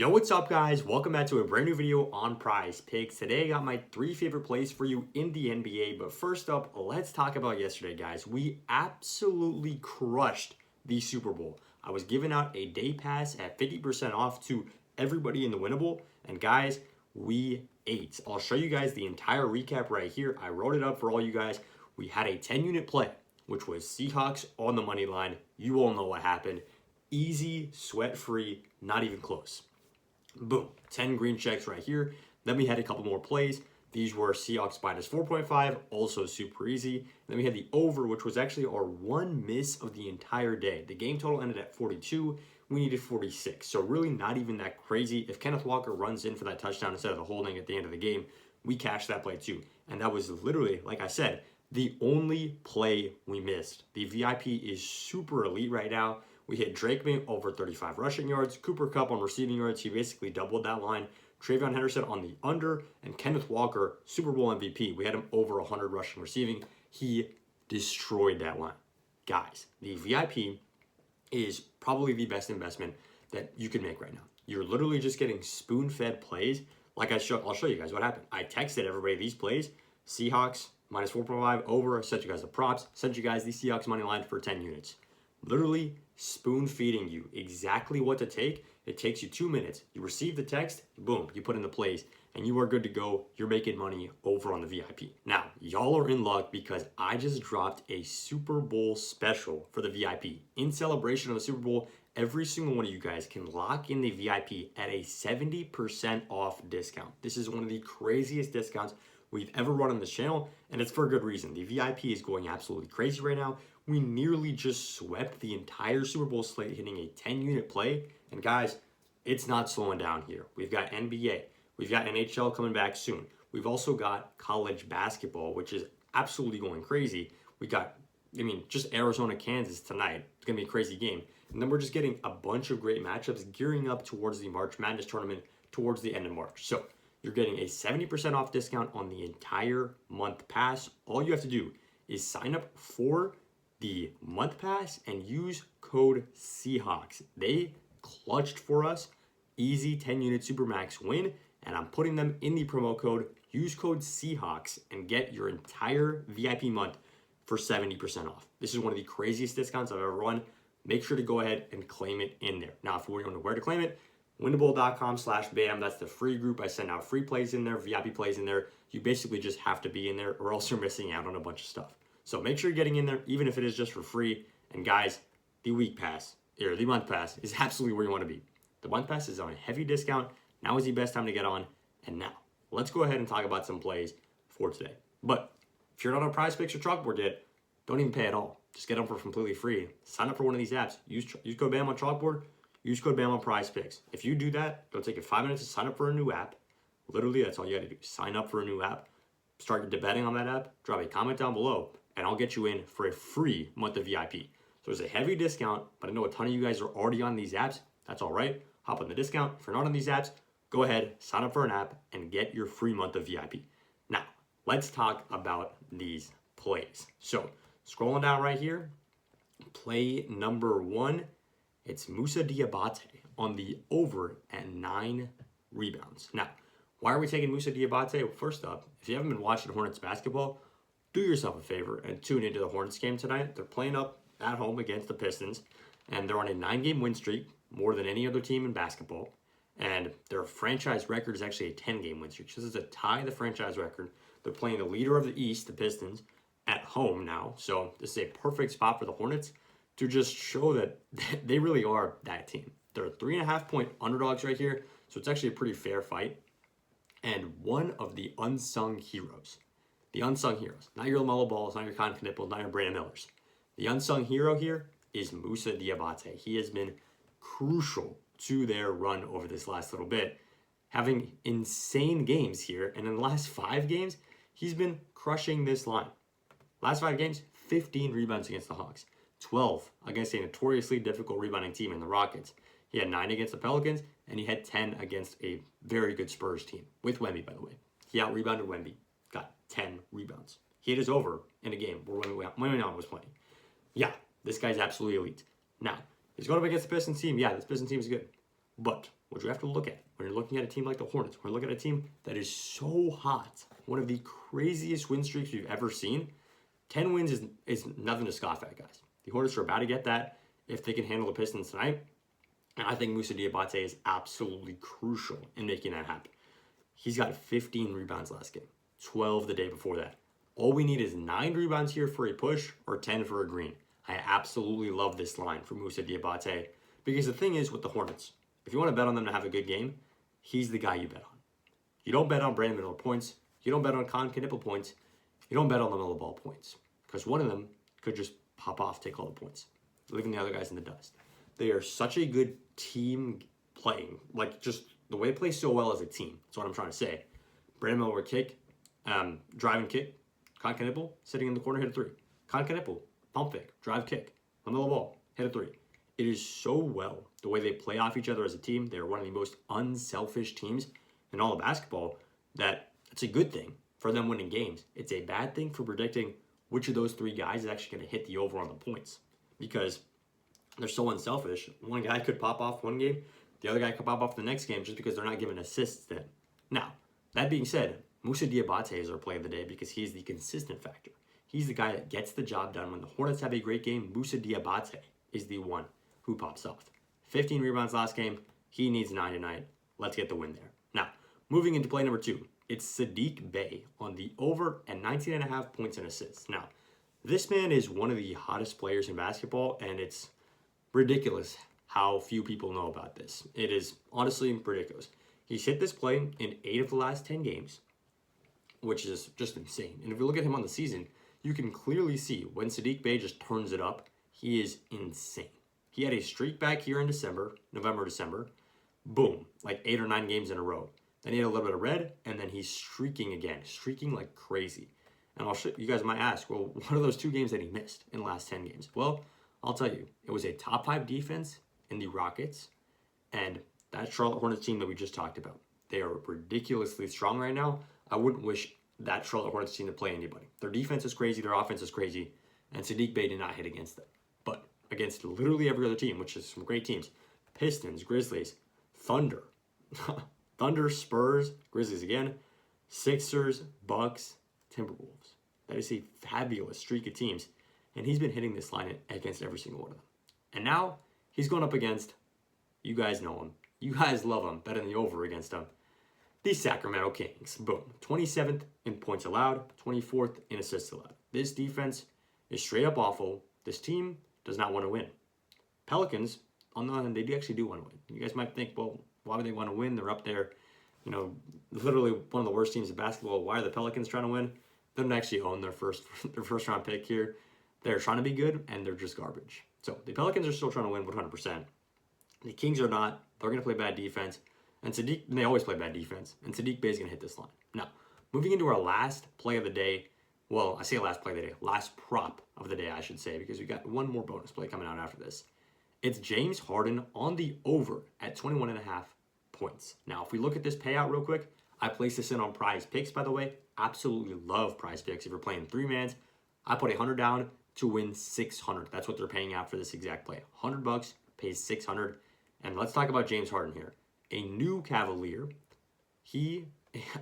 Yo, what's up guys? Welcome back to a brand new video on Prizepicks. Today I got my 3 favorite plays for you in the NBA, but first up, let's talk about yesterday, guys. We absolutely crushed the Super Bowl. I was giving out a day pass at 50% off to everybody in the winnable, and guys, we ate. I'll show you guys the entire recap right here. I wrote it up for all you guys. We had a 10-unit play, which was Seahawks on the money line. You all know what happened. Easy, sweat-free, not even close. Boom, 10 green checks right here. Then we had a couple more plays. These were Seahawks minus 4.5, also super easy. And then we had the over, which was actually our one miss of the entire day. The game total ended at 42. We needed 46. So really not even that crazy. If Kenneth Walker runs in for that touchdown instead of the holding at the end of the game, we cashed that play too. And that was literally, like I said, the only play we missed. The VIP is super elite right now. We hit Drake May over 35 rushing yards, Cooper Kupp on receiving yards. He basically doubled that line. Travion Henderson on the under, and Kenneth Walker, Super Bowl MVP. We had him over 100 rushing receiving. He destroyed that line. Guys, the VIP is probably the best investment that you can make right now. You're literally just getting spoon-fed plays. Like I'll show you guys what happened. I texted everybody these plays. Seahawks minus 4.5 over. Sent you guys the props. Sent you guys the Seahawks money line for 10 units. Literally spoon feeding you exactly what to take. It takes you 2 minutes. You receive the text, boom, you put in the plays, and you are good to go. You're making money over on the VIP. Now, y'all are in luck because I just dropped a Super Bowl special for the VIP. In celebration of the Super Bowl, every single one of you guys can lock in the VIP at a 70% off discount. This is one of the craziest discounts we've ever run on this channel, and it's for a good reason. The VIP is going absolutely crazy right now. We nearly just swept the entire Super Bowl slate, hitting a 10-unit play. And guys, it's not slowing down here. We've got NBA. We've got NHL coming back soon. We've also got college basketball, which is absolutely going crazy. We got, just Arizona, Kansas tonight. It's going to be a crazy game. And then we're just getting a bunch of great matchups gearing up towards the March Madness tournament towards the end of March. So you're getting a 70% off discount on the entire month pass. All you have to do is sign up for the month pass and use code Seahawks. They clutched for us. Easy 10-unit Supermax win, and I'm putting them in the promo code. Use code Seahawks and get your entire VIP month for 70% off. This is one of the craziest discounts I've ever run. Make sure to go ahead and claim it in there. Now, if you want to know where to claim it, winnable.com/BAM. That's the free group. I send out free plays in there, VIP plays in there. You basically just have to be in there or else you're missing out on a bunch of stuff. So make sure you're getting in there, even if it is just for free. And guys, the week pass, or the month pass, is absolutely where you want to be. The month pass is on a heavy discount. Now is the best time to get on. And now, let's go ahead and talk about some plays for today. But if you're not on Prizepicks or Chalkboard yet, don't even pay at all. Just get them for completely free. Sign up for one of these apps. Use code BAM on Chalkboard. Use code BAM on Prizepicks. If you do that, it'll take you 5 minutes to sign up for a new app. Literally, that's all you got to do. Sign up for a new app. Start betting on that app. Drop a comment down below, and I'll get you in for a free month of VIP. So it's a heavy discount, but I know a ton of you guys are already on these apps. That's all right. Hop on the discount. If you're not on these apps, go ahead, sign up for an app, and get your free month of VIP. Now, let's talk about these plays. So, scrolling down right here, play number 1, it's Moussa Diabate on the over at 9 rebounds. Now, why are we taking Moussa Diabate? Well, first up, if you haven't been watching Hornets basketball, do yourself a favor and tune into the Hornets game tonight. They're playing up at home against the Pistons, and they're on a 9-game win streak, more than any other team in basketball. And their franchise record is actually a 10-game win streak. So this is a tie the franchise record. They're playing the leader of the East, the Pistons, at home now. So this is a perfect spot for the Hornets to just show that they really are that team. They're 3.5-point underdogs right here, so it's actually a pretty fair fight. And one of the unsung heroes, not your LaMelo Balls, not your Con Knipples, not your Brandon Millers. The unsung hero here is Moussa Diabate. He has been crucial to their run over this last little bit, having insane games here. And in the last 5 games, he's been crushing this line. Last 5 games, 15 rebounds against the Hawks, 12 against a notoriously difficult rebounding team in the Rockets. He had 9 against the Pelicans, and he had 10 against a very good Spurs team, with Wemby, by the way. He out-rebounded Wemby, got 10 rebounds. He hit his over in a game where Wemby was playing. Yeah, this guy's absolutely elite. Now, he's going up against the Pistons team. Yeah, this Pistons team is good. But what you have to look at when you're looking at a team like the Hornets, when you're looking at a team that is so hot, one of the craziest win streaks you've ever seen, 10 wins is nothing to scoff at, guys. The Hornets are about to get that if they can handle the Pistons tonight. And I think Moussa Diabate is absolutely crucial in making that happen. He's got 15 rebounds last game, 12 the day before that. All we need is 9 rebounds here for a push or 10 for a green. I absolutely love this line for Moussa Diabate because the thing is with the Hornets, if you want to bet on them to have a good game, he's the guy you bet on. You don't bet on Brandon Miller points. You don't bet on Con Knipple points. You don't bet on LaMelo Ball points because one of them could just pop off, take all the points, leaving the other guys in the dust. They are such a good team playing, like just the way they play so well as a team. That's what I'm trying to say. Brandon Miller kick, drive and kick. Con Knipple sitting in the corner, hit a 3. Con Knipple, pump fake, drive kick. LaMelo Ball, hit a 3. It is so well the way they play off each other as a team. They're one of the most unselfish teams in all of basketball that it's a good thing for them winning games. It's a bad thing for predicting which of those 3 guys is actually going to hit the over on the points because they're so unselfish. One guy could pop off one game, the other guy could pop off the next game just because they're not giving assists then. Now, that being said, Moussa Diabate is our play of the day because he's the consistent factor. He's the guy that gets the job done. When the Hornets have a great game, Moussa Diabate is the one who pops off. 15 rebounds last game. He needs 9 tonight. Let's get the win there. Now, moving into play number 2, it's Saddiq Bey on the over and 19.5 points and assists. Now, this man is one of the hottest players in basketball, and it's ridiculous how few people know about this. It is honestly ridiculous. He's hit this play in 8 of the last 10 games, which is just insane. And if you look at him on the season, you can clearly see when Saddiq Bey just turns it up, he is insane. He had a streak back here in November, December. Boom, like 8 or 9 games in a row. Then he had a little bit of red, and then he's streaking again, streaking like crazy. And you guys might ask, well, what are those 2 games that he missed in the last 10 games? Well, I'll tell you, it was a top 5 defense in the Rockets, and that Charlotte Hornets team that we just talked about. They are ridiculously strong right now. I wouldn't wish that Charlotte Hornets team to play anybody. Their defense is crazy, their offense is crazy, and Saddiq Bey did not hit against them. But against literally every other team, which is some great teams, Pistons, Grizzlies, Thunder, Spurs, Grizzlies again, Sixers, Bucks, Timberwolves. That is a fabulous streak of teams, and he's been hitting this line against every single one of them. And now he's going up against, you guys know him, you guys love him, betting the over against him, the Sacramento Kings. Boom. 27th in points allowed, 24th in assists allowed. This defense is straight up awful. This team does not want to win. Pelicans, on the other hand, they actually do want to win. You guys might think, well, why would they want to win? They're up there, literally one of the worst teams in basketball. Why are the Pelicans trying to win? They don't actually own their first round pick here. They're trying to be good, and they're just garbage. So the Pelicans are still trying to win 100%. The Kings are not. They're going to play bad defense. And they always play bad defense. And Saddiq Bey is going to hit this line. Now, moving into our last play of the day. Well, I say last play of the day. Last prop of the day, I should say, because we got one more bonus play coming out after this. It's James Harden on the over at 21.5 points. Now, if we look at this payout real quick, I placed this in on Prizepicks, by the way. Absolutely love Prizepicks. If you're playing 3-mans, I put 100 down to win 600. That's what they're paying out for this exact play. $100 pays 600. And let's talk about James Harden here. A new Cavalier. He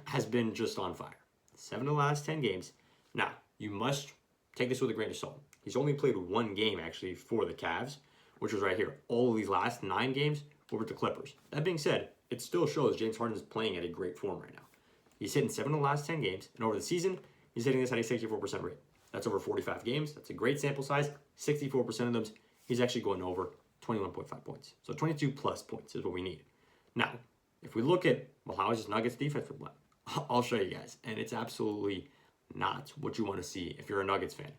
has been just on fire. 7 of the last 10 games. Now, you must take this with a grain of salt. He's only played 1 game, actually, for the Cavs, which was right here. All of these last 9 games were with the Clippers. That being said, it still shows James Harden is playing at a great form right now. He's hitting 7 of the last 10 games, and over the season, he's hitting this at a 64% rate. That's over 45 games. That's a great sample size. 64% of them, he's actually going over 21.5 points. So 22 plus points is what we need. Now, if we look at, well, how is this Nuggets defense for what? I'll show you guys. And it's absolutely not what you want to see if you're a Nuggets fan.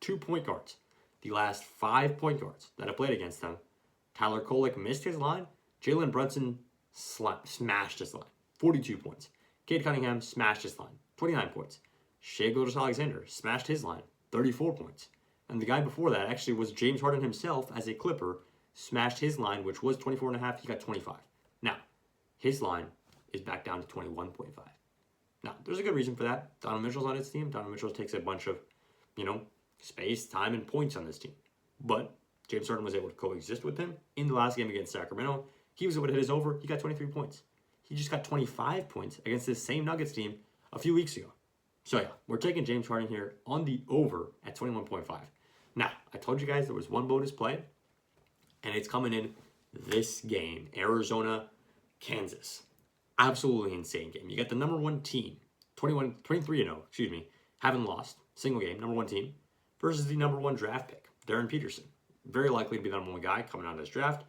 2 point guards. The last 5 point guards that have played against them, Tyler Kolek missed his line. Jalen Brunson smashed his line. 42 points. Cade Cunningham smashed his line. 29 points. Shai Gilgeous-Alexander smashed his line. 34 points. And the guy before that actually was James Harden himself as a Clipper, smashed his line, which was 24.5. He got 25. Now, his line is back down to 21.5. Now, there's a good reason for that. Donovan Mitchell's on his team. Donovan Mitchell takes a bunch of, space, time, and points on this team. But James Harden was able to coexist with him in the last game against Sacramento. He was able to hit his over. He got 23 points. He just got 25 points against this same Nuggets team a few weeks ago. So yeah, we're taking James Harden here on the over at 21.5. Now, I told you guys there was one bonus play, and it's coming in this game, Arizona, Kansas. Absolutely insane game. You got the number one team, 23-0, haven't lost, single game, number one team, versus the number one draft pick, Darren Peterson. Very likely to be the number one guy coming out of this draft.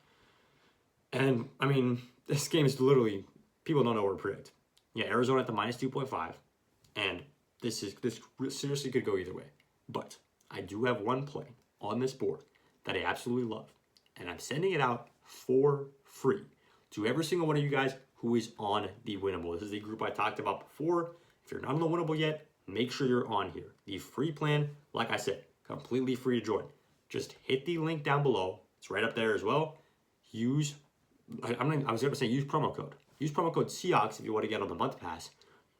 And, I mean, this game is literally, people don't know where to predict. Yeah, Arizona at the minus 2.5, and this seriously could go either way. But I do have one play on this board that I absolutely love, and I'm sending it out for free to every single one of you guys who is on the Winnable. This is the group I talked about before. If you're not on the Winnable yet, make sure you're on here. The free plan, like I said, completely free to join. Just hit the link down below. It's right up there as well. Use promo code. Use promo code Seahawks if you want to get on the month pass.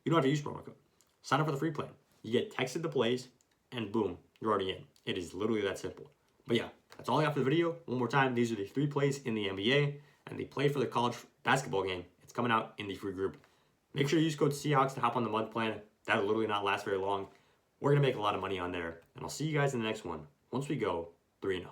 You don't have to use promo code. Sign up for the free plan. You get texted the plays, and boom, you're already in. It is literally that simple. But yeah, that's all I got for the video. One more time, these are the 3 plays in the NBA, and the play for the college basketball game. It's coming out in the free group. Make sure you use code Seahawks to hop on the month plan. That'll literally not last very long. We're going to make a lot of money on there, and I'll see you guys in the next one once we go 3-0.